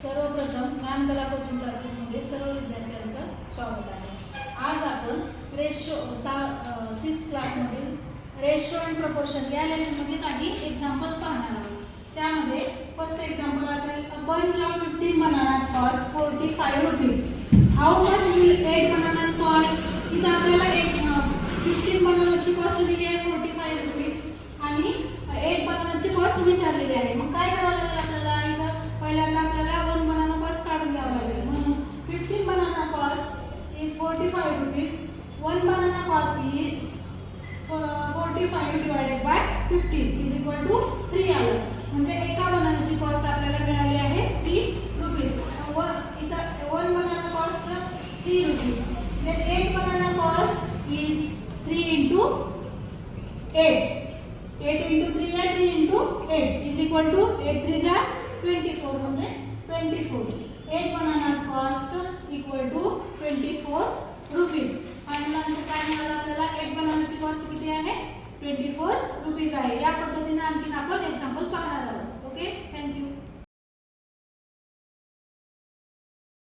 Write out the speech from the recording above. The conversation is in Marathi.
सर्वप्रथम ज्ञानकला कोचिंग क्लासेसमध्ये सर्व विद्यार्थ्यांचं स्वागत आहे. आज आपण सिक्स्थ क्लासमधील रेशो अँड प्रपोर्शन या लेसनमध्ये काही एक्झाम्पल पाहणार आहोत. त्यामध्ये फर्स्ट एक्झाम्पल असेल, a bunch of 15 bananas cost 45 rupees. How much will 8 bananas cost? इथं आपल्याला 15 बनानाची कॉस्ट दिली आहे 45 रुपीज आणि 8 बनानाची कॉस्ट विचारलेली आहे. मग काय करावं लागेल आपल्याला? इथं पहिल्यांदा आपल्याला 1 बनाना कॉस्ट काढून घ्यावं लागेल. म्हणून 15 banana cost is 45 rupees. 1 banana cost is 45 divided by 15 is equal to 3 आलं. म्हणजे एका बनानाची कॉस्ट आपल्याला मिळाली आहे 3 रुपीज. इथं 1 banana cost 3 rupees. then 8 banana cost is 3 into 8. 8 into 3 is 3 into 8 is equal to 8 3 is 24 म्हणजे 24. 8 bananas cost equal to 24 rupees. आणि नंतर काय मिळालं आपल्याला? 8 बनानाची कॉस्ट किती आहे? 24 रुपीज आहे. या पद्धतीने आणखीन आपण एक्झाम्पल पाहणार आहोत.